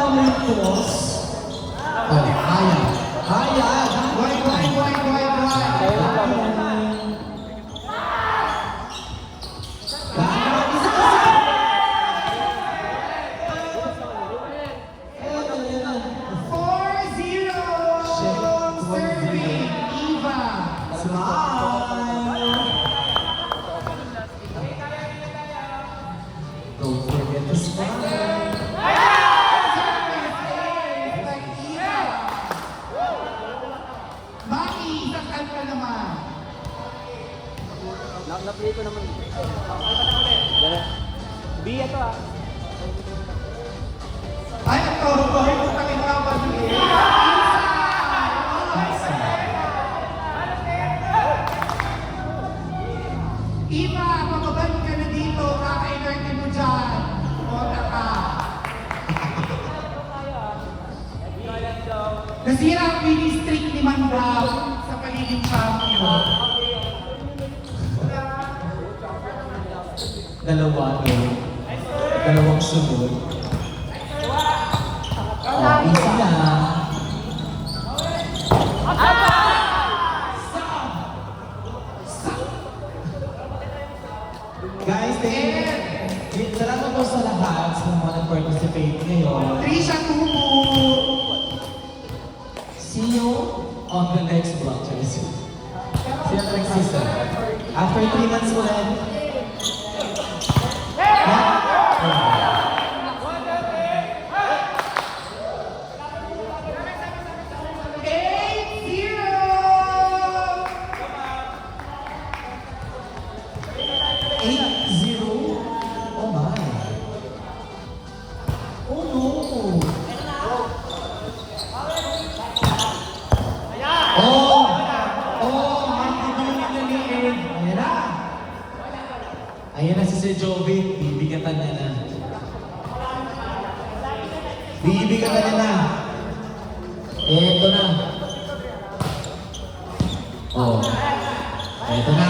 Toss. Oh, Haya. Haya. Don't forget to smile. Maki, sakal ka naman. Na-play ko naman. B ito ah. Ay, ito. Putang ina ka ba? Iba, pababalik ka na dito. Kaka-inerte mo dyan. Bota ka. Nasira ang winning streak ni Man Brown sa paligid champion. Dalawang sunod. Oh, easy lang. Guys, salamat po sa lahat sa mga nag-participate ngayon. Trisha Tubu. See you on the next vlog. See you next season. After 3 months ulit. Oh my. Oh no. Ayan na si Sir Jovi, bibigatan niya na. Bibigatan niya na. Eto na. Oh. Eto na.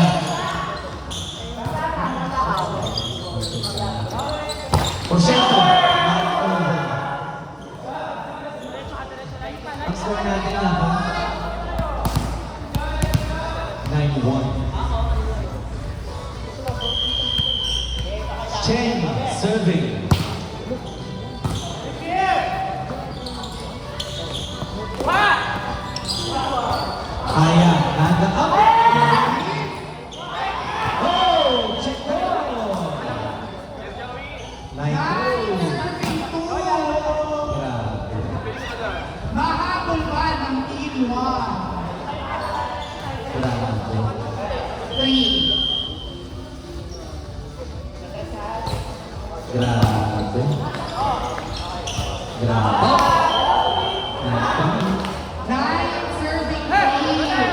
Porsyento. Ang score natin na ba? 9-1. Chen serving. Haya, nanda up. Oh, check go. Like grabe. Mahabol ba ng team 1? Grabe. 3. Grabe. Grabe. Nine serving team.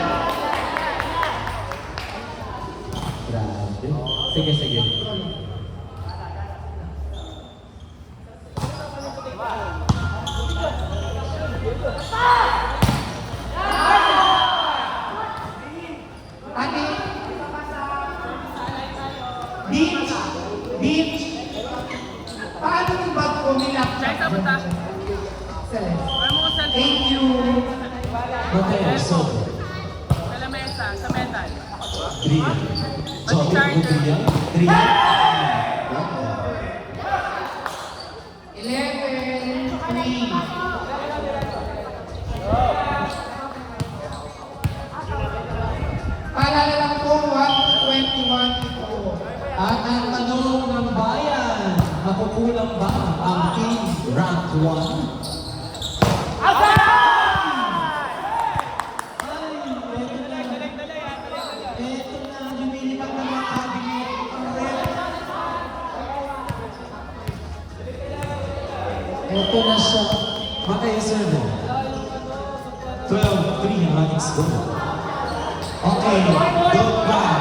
Grabe. Sige, sige. Ate. Beach. Beach. Paano yung bag ko nila? Thank you. Okay, so. Sa lamesa, sa metal. 3. So, Udria. 3. 11, 3. Paalala lang po, 1 to 21 ito. At ang tanong ng bayan, makukulang ba ang team rank 1? Ito na siya. Makaya serve. 12-3 ang ating score. Okay, go back.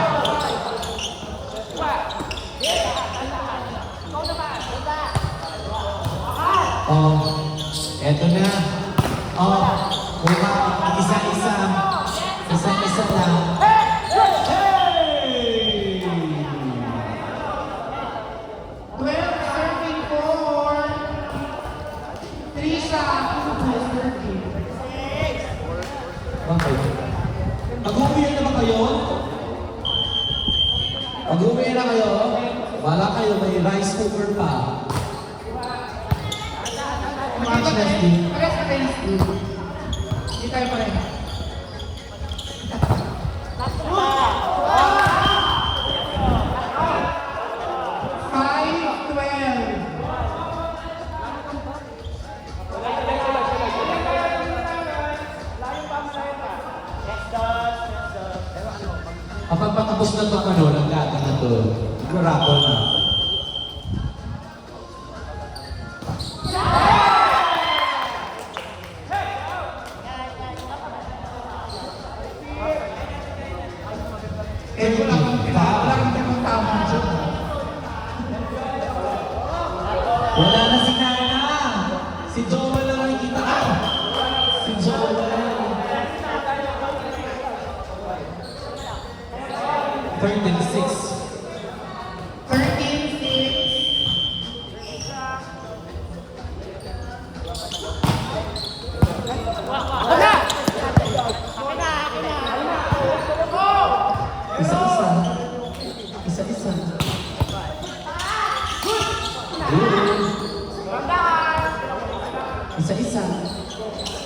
Eto na. Isa-isa. Isa-isa lang. Hey! 12 serving for 3 super pa. Match Leslie. Pares ka tayo, Steve. Hindi tayo pareha. 5-12. Kapag patapos na itong ano, ng lahat na ito, nag-rapple na. Eh, wala kang tama dyan. Wala na si Nana! Si Joel lang nakikita ka! Si Joel! 13-6. 13-6. Isa-isa. Isa-isa. Isa-isa.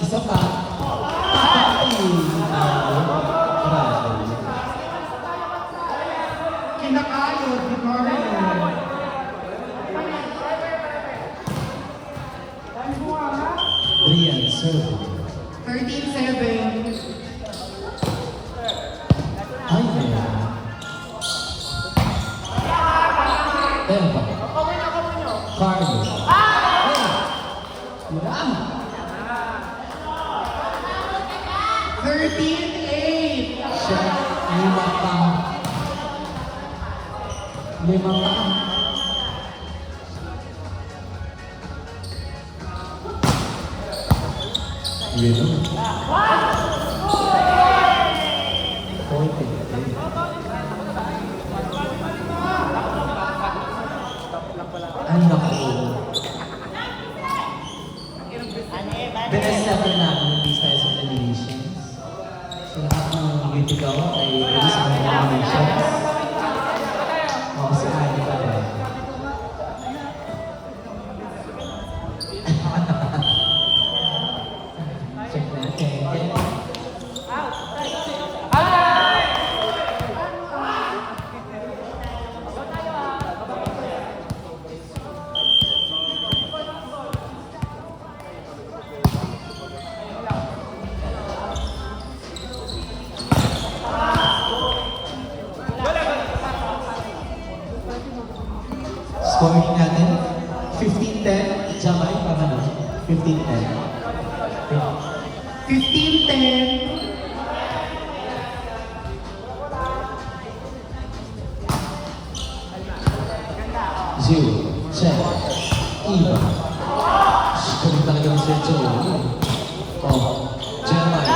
Isa pa. Ay! Bravo. Kinakayod ni Mario. Rian, serve. 13-7. Ay, meron. Eva. Carlo. Yan. 13-8. Siya, lima pa. Lima pa. Yun. 40. Ay, naku. Best seller namin ng these types of eliminations. So, lahat ng way to go ay release ng eliminations. Oo, si Annie pa rin. Check natin. Scoring natin, 15-10, Jamay, para na. 15-10. 15-10. Zero, check, Eva. Scoring talaga ng Sir Joe. Oh, Jamay.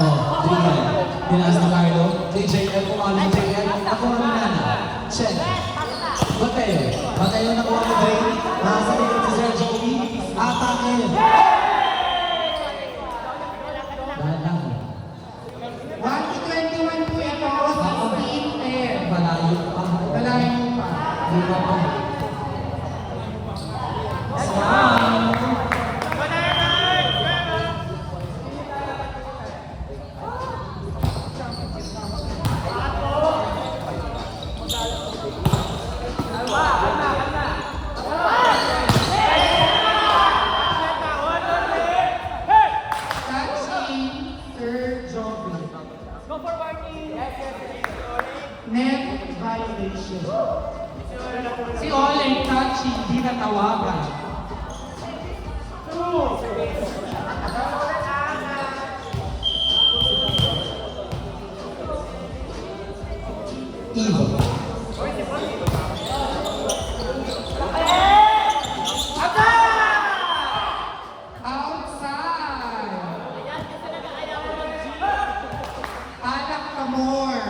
Oh, Drian. Tinaas ni Carlo. JJL, kumalo ni JJL. Nakuha ni Nana. Check. Mateo. Mateo nakuha ni Dre. Nasa likod si Sir Joey. Atake. Dahan lang. 1-21 po ito. 16-10. Malayo pa. Malayo pa. Lima pa. Smile. Touching Sir Joby. Go for Barney! Net violation. Si Oleng touching, di natawagan. Eva. Outside. Anak ka more.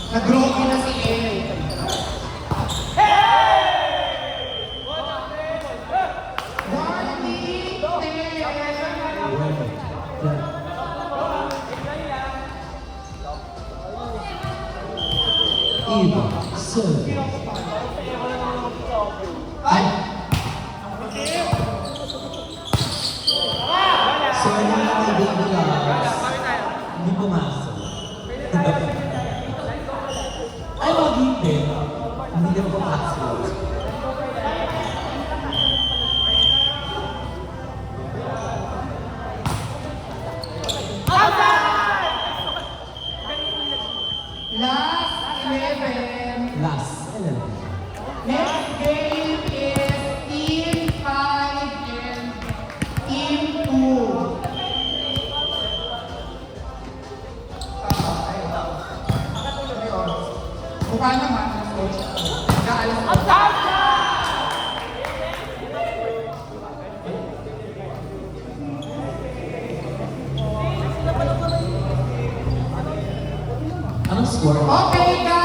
Nag-broken na si El. Warning! 10. Eva, serve. Ay! Sorry, baby loves. Hindi pumasok. Ay, mag-ipin. Hindi ka pumasok. Last 11. Last 11. Next game is Team 5 and Team 2. Mukha naman, coach. Nag-aalas ko. Anong score? Okay, guys.